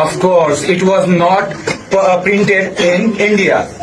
Of course, it was not printed in India.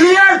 clear?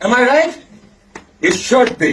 Am I right? It should be.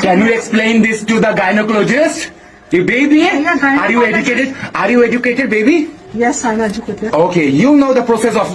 Can you explain this to the gynecologist? You baby? Are you educated, baby? Yes, I'm educated. Okay, you know the process of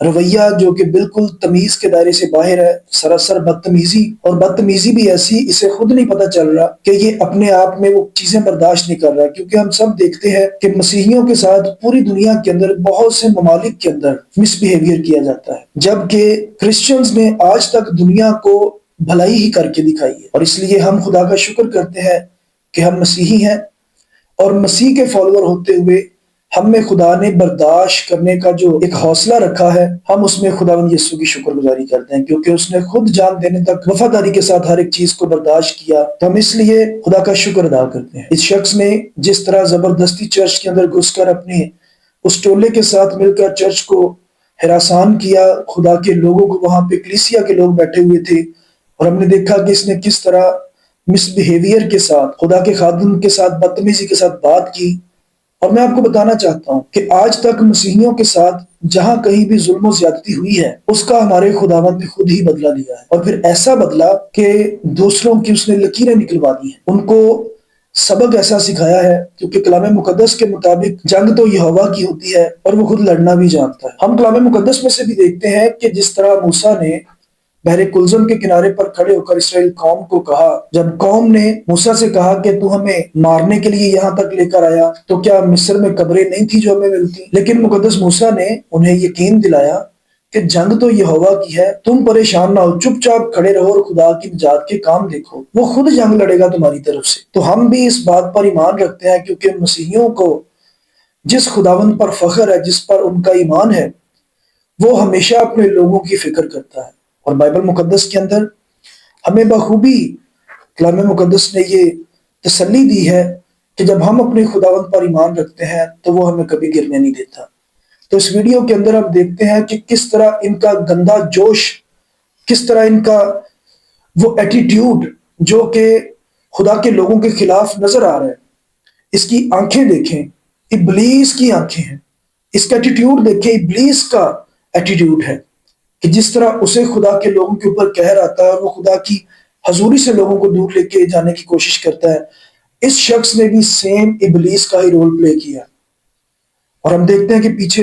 رویہ جو کہ بالکل تمیز کے دائرے سے باہر ہے، سراسر بدتمیزی، اور بدتمیزی بھی ایسی اسے خود نہیں پتہ چل رہا کہ یہ اپنے آپ میں وہ چیزیں برداشت نہیں کر رہا، کیونکہ ہم سب دیکھتے ہیں کہ مسیحیوں کے ساتھ پوری دنیا کے اندر بہت سے ممالک کے اندر مس بیہیویئر کیا جاتا ہے، جبکہ کرسچنز نے آج تک دنیا کو بھلائی ہی کر کے دکھائی ہے۔ اور اس لیے ہم خدا کا شکر کرتے ہیں کہ ہم مسیحی ہیں، اور مسیح کے فالوور ہوتے ہوئے ہم میں خدا نے برداشت کرنے کا جو ایک حوصلہ رکھا ہے، ہم اس میں خداوند یسوع کی شکر گزاری کرتے ہیں، کیونکہ اس نے خود جان دینے تک وفاداری کے ساتھ ہر ایک چیز کو برداشت کیا، تو ہم اس لیے خدا کا شکر ادا کرتے ہیں۔ اس شخص نے جس طرح زبردستی چرچ کے اندر گھس کر اپنے اس ٹولے کے ساتھ مل کر چرچ کو ہراسان کیا، خدا کے لوگوں کو، وہاں پہ کلیسیا کے لوگ بیٹھے ہوئے تھے، اور ہم نے دیکھا کہ اس نے کس طرح مس بیہیویئر کے ساتھ، خدا کے خادم کے ساتھ بدتمیزی کے ساتھ بات کی۔ اور میں آپ کو بتانا چاہتا ہوں کہ آج تک مسیحیوں کے ساتھ جہاں کہیں بھی ظلم و زیادتی ہوئی ہے، اس کا ہمارے خداوند نے خود ہی بدلہ لیا ہے، اور پھر ایسا بدلہ کہ دوسروں کی اس نے لکیریں نکلوا دی ہیں، ان کو سبق ایسا سکھایا ہے، کیونکہ کلام مقدس کے مطابق جنگ تو یہوہ کی ہوتی ہے اور وہ خود لڑنا بھی جانتا ہے۔ ہم کلام مقدس میں سے بھی دیکھتے ہیں کہ جس طرح موسیٰ نے بحر کلزم کے کنارے پر کھڑے ہو کر اسرائیل قوم کو کہا، جب قوم نے موسیٰ سے کہا کہ تو ہمیں مارنے کے لیے یہاں تک لے کر آیا، تو کیا مصر میں قبریں نہیں تھی جو ہمیں ملتی؟ لیکن مقدس موسیٰ نے انہیں یقین دلایا کہ جنگ تو یہوہ کی ہے، تم پریشان نہ ہو، چپ چاپ کھڑے رہو اور خدا کی نجات کے کام دیکھو، وہ خود جنگ لڑے گا تمہاری طرف سے۔ تو ہم بھی اس بات پر ایمان رکھتے ہیں، کیونکہ مسیحیوں کو جس خداوند پر فخر ہے، جس پر ان کا ایمان ہے، وہ ہمیشہ اپنے لوگوں کی فکر کرتا ہے۔ اور بائبل مقدس کے اندر ہمیں بخوبی کلام مقدس نے یہ تسلی دی ہے کہ جب ہم اپنے خداوند پر ایمان رکھتے ہیں تو وہ ہمیں کبھی گرنے نہیں دیتا۔ تو اس ویڈیو کے اندر ہم دیکھتے ہیں کہ کس طرح ان کا گندا جوش، کس طرح ان کا وہ ایٹیٹیوڈ جو کہ خدا کے لوگوں کے خلاف نظر آ رہا ہے۔ اس کی آنکھیں دیکھیں، ابلیس کی آنکھیں ہیں، اس کا ایٹیٹیوڈ دیکھیں، ابلیس کا ایٹیٹیوڈ ہے کہ جس طرح اسے خدا کے لوگوں کے اوپر قہر آتا ہے اور وہ خدا کی حضوری سے لوگوں کو دور لے کے جانے کی کوشش کرتا ہے، اس شخص نے بھی سیم ابلیس کا ہی رول پلے کیا۔ اور ہم دیکھتے ہیں کہ پیچھے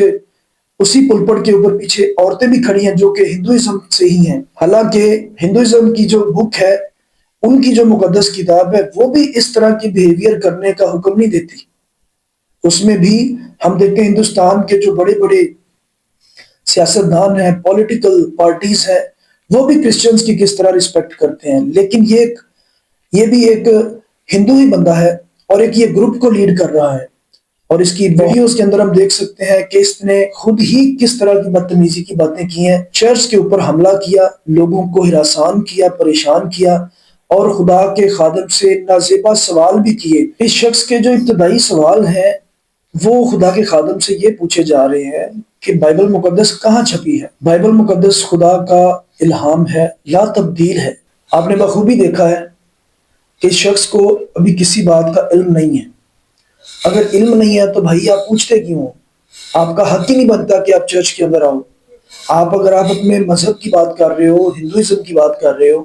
اسی پلپٹ کے اوپر پیچھے عورتیں بھی کھڑی ہیں جو کہ ہندوازم سے ہی ہیں، حالانکہ ہندوازم کی جو بک ہے، ان کی جو مقدس کتاب ہے، وہ بھی اس طرح کی بیہیویئر کرنے کا حکم نہیں دیتی۔ اس میں بھی ہم دیکھتے ہیں ہندوستان کے جو بڑے بڑے سیاستدان ہیں، پولیٹیکل پارٹیز ہیں، وہ بھی کرسچنز کی کس طرح رسپیکٹ کرتے ہیں، لیکن یہ بھی ایک ہندو ہی بندہ ہے اور ایک یہ گروپ کو لیڈ کر رہا ہے۔ اور اس کی ویڈیوز کے اندر ہم دیکھ سکتے ہیں کہ اس نے خود ہی کس طرح کی بدتمیزی کی باتیں کی ہیں، چرچ کے اوپر حملہ کیا، لوگوں کو ہراسان کیا، پریشان کیا، اور خدا کے خادم سے نازیبا سوال بھی کیے۔ اس شخص کے جو ابتدائی سوال ہیں وہ خدا کے خادم سے یہ پوچھے جا رہے ہیں کہ بائبل مقدس کہاں چھپی ہے؟ بائبل مقدس خدا کا الہام ہے، لا تبدیل ہے۔ آپ نے بخوبی دیکھا ہے کہ اس شخص کو ابھی کسی بات کا علم نہیں ہے۔ اگر علم نہیں ہے تو بھائی آپ پوچھتے کیوں ہو؟ آپ کا حق ہی نہیں بنتا کہ آپ چرچ کے اندر آؤ۔ اگر آپ اپنے مذہب کی بات کر رہے ہو، ہندوازم کی بات کر رہے ہو،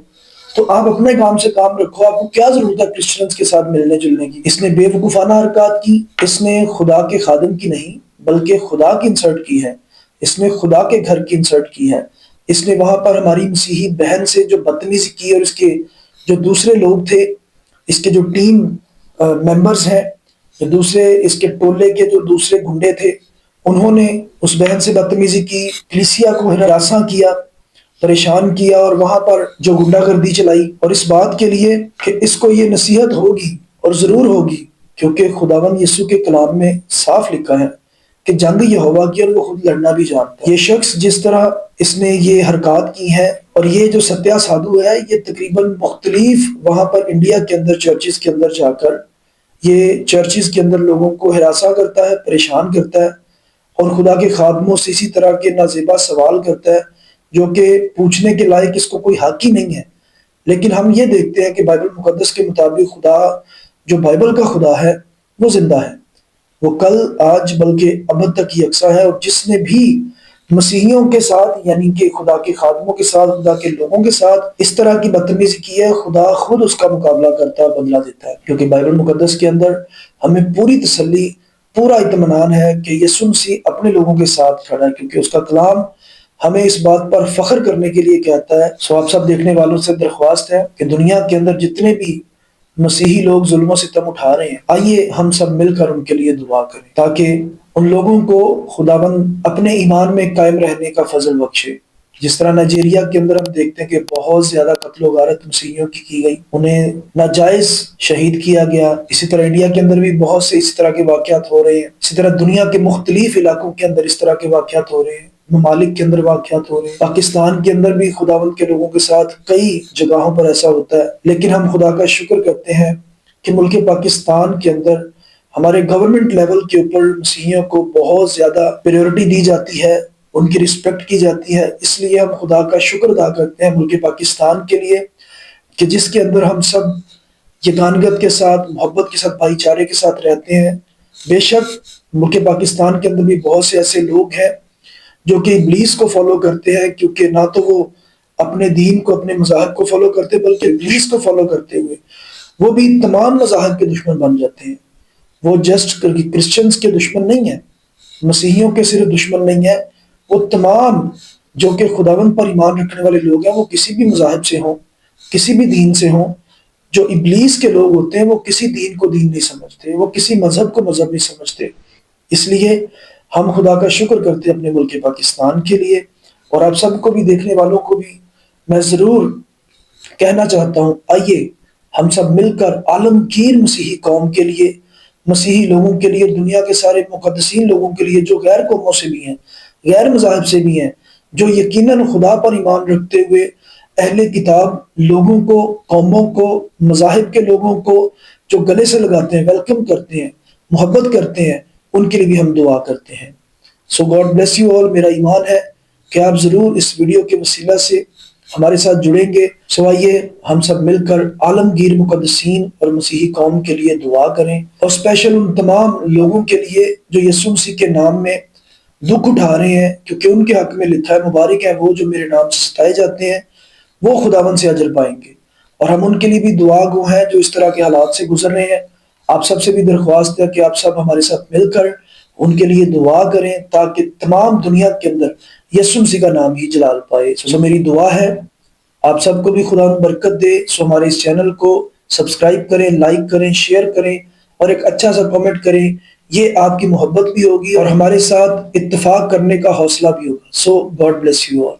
تو آپ اپنے کام سے کام رکھو۔ آپ کو کیا ضرورت ہے کرسچنز کے ساتھ ملنے جلنے کی؟ اس نے بے وقوفانہ حرکات کی، اس نے خدا کے خادم کی نہیں بلکہ خدا کی انسلٹ کی ہے، اس نے خدا کے گھر کی انسلٹ کی ہے، اس نے وہاں پر ہماری مسیحی بہن سے جو بدتمیزی کی، اور اس کے جو دوسرے لوگ تھے، اس کے جو ٹیم ممبرز ہیں، جو دوسرے اس کے ٹولے کے جو دوسرے گنڈے تھے، انہوں نے اس بہن سے بدتمیزی کی، کلیسیا کو ہراساں کیا، پریشان کیا، اور وہاں پر جو گنڈا گردی چلائی، اور اس بات کے لیے کہ اس کو یہ نصیحت ہوگی اور ضرور ہوگی، کیونکہ خداوند یسوع کے کلام میں صاف لکھا ہے کہ جنگ یہوہ کی اور وہ خود لڑنا بھی جانتا ہے۔ یہ شخص جس طرح اس نے یہ حرکات کی ہیں، اور یہ جو ستیہ سادھو ہے، یہ تقریباً مختلف وہاں پر انڈیا کے اندر چرچز کے اندر جا کر یہ چرچز کے اندر لوگوں کو ہراساں کرتا ہے، پریشان کرتا ہے، اور خدا کے خادموں سے اسی طرح کے نازیبا سوال کرتا ہے جو کہ پوچھنے کے لائق اس کو کوئی حق ہی نہیں ہے۔ لیکن ہم یہ دیکھتے ہیں کہ بائبل مقدس کے مطابق خدا جو بائبل کا خدا ہے وہ زندہ ہے، وہ کل آج بلکہ ابد تک یکساں ہے، اور جس نے بھی مسیحیوں کے ساتھ یعنی کہ خدا کے خادموں کے ساتھ، خدا کے لوگوں کے ساتھ اس طرح کی بدتمیزی کی ہے، خدا خود اس کا مقابلہ کرتا ہے، بدلہ دیتا ہے، کیونکہ بائبل مقدس کے اندر ہمیں پوری تسلی، پورا اطمینان ہے کہ یسوع مسیح اپنے لوگوں کے ساتھ کھڑا ہے، کیونکہ اس کا کلام ہمیں اس بات پر فخر کرنے کے لیے کہتا ہے. سو آپ سب دیکھنے والوں سے درخواست ہے کہ دنیا کے اندر جتنے بھی مسیحی لوگ ظلم و ستم اٹھا رہے ہیں، آئیے ہم سب مل کر ان کے لیے دعا کریں تاکہ ان لوگوں کو خداوند اپنے ایمان میں قائم رہنے کا فضل بخشے. جس طرح نائجیریا کے اندر ہم دیکھتے ہیں کہ بہت زیادہ قتل و غارت مسیحیوں کی گئی، انہیں ناجائز شہید کیا گیا. اسی طرح انڈیا کے اندر بھی بہت سے اس طرح کے واقعات ہو رہے ہیں. اسی طرح دنیا کے مختلف علاقوں کے اندر اس طرح کے واقعات ہو رہے ہیں، ممالک کے اندر واقعات ہو رہے ہیں. پاکستان کے اندر بھی خداوند کے لوگوں کے ساتھ کئی جگہوں پر ایسا ہوتا ہے، لیکن ہم خدا کا شکر کرتے ہیں کہ ملک پاکستان کے اندر ہمارے گورنمنٹ لیول کے اوپر مسیحیوں کو بہت زیادہ پریورٹی دی جاتی ہے، ان کی رسپیکٹ کی جاتی ہے. اس لیے ہم خدا کا شکر ادا کرتے ہیں ملک پاکستان کے لیے کہ جس کے اندر ہم سب یگانگت کے ساتھ، محبت کے ساتھ، بھائی چارے کے ساتھ رہتے ہیں. بے شک ملک پاکستان کے اندر بھی بہت سے ایسے لوگ ہیں جو کہ ابلیس کو فالو کرتے ہیں، کیونکہ نہ تو وہ اپنے دین کو، اپنے مذاہب کو فالو کرتے بلکہ ابلیس کو فالو کرتے ہوئے وہ بھی تمام مذاہب کے دشمن بن جاتے ہیں. وہ جسٹ کرسچنز کے دشمن نہیں ہیں، مسیحیوں کے صرف دشمن نہیں ہیں، وہ تمام جو کہ خداوند پر ایمان رکھنے والے لوگ ہیں، وہ کسی بھی مذاہب سے ہوں، کسی بھی دین سے ہوں. جو ابلیس کے لوگ ہوتے ہیں وہ کسی دین کو دین نہیں سمجھتے، وہ کسی مذہب کو مذہب نہیں سمجھتے. اس لیے ہم خدا کا شکر کرتے ہیں اپنے ملک پاکستان کے لیے. اور آپ سب کو بھی، دیکھنے والوں کو بھی میں ضرور کہنا چاہتا ہوں، آئیے ہم سب مل کر عالمگیر مسیحی قوم کے لیے، مسیحی لوگوں کے لیے، دنیا کے سارے مقدسین لوگوں کے لیے جو غیر قوموں سے بھی ہیں، غیر مذاہب سے بھی ہیں، جو یقیناً خدا پر ایمان رکھتے ہوئے اہل کتاب لوگوں کو، قوموں کو، مذاہب کے لوگوں کو جو گلے سے لگاتے ہیں، ویلکم کرتے ہیں، محبت کرتے ہیں، ان کے لیے بھی ہم دعا کرتے ہیں. So God bless you all. میرا ایمان ہے کہ آپ ضرور اس ویڈیو کے وسیلہ سے ہمارے ساتھ جڑیں گے. سو آئیے ہم سب مل کر عالمگیر مقدسین اور مسیحی قوم کے لیے دعا کریں، اور اسپیشل ان تمام لوگوں کے لیے جو یسوع مسیح کے نام میں دکھ اٹھا رہے ہیں، کیونکہ ان کے حق میں لکھا ہے مبارک ہے وہ جو میرے نام سے ستائے جاتے ہیں، وہ خداوند سے اجر پائیں گے. اور ہم ان کے لیے بھی دعا گو ہیں جو اس طرح کے حالات سے گزر رہے ہیں. آپ سب سے بھی درخواست ہے کہ آپ سب ہمارے ساتھ مل کر ان کے لیے دعا کریں تاکہ تمام دنیا کے اندر یسوع مسیح کا نام ہی جلال پائے. سو میری دعا ہے آپ سب کو بھی خدا برکت دے. سو ہمارے اس چینل کو سبسکرائب کریں، لائک کریں، شیئر کریں اور ایک اچھا سا کمنٹ کریں. یہ آپ کی محبت بھی ہوگی اور ہمارے ساتھ اتفاق کرنے کا حوصلہ بھی ہوگا. So God bless you all.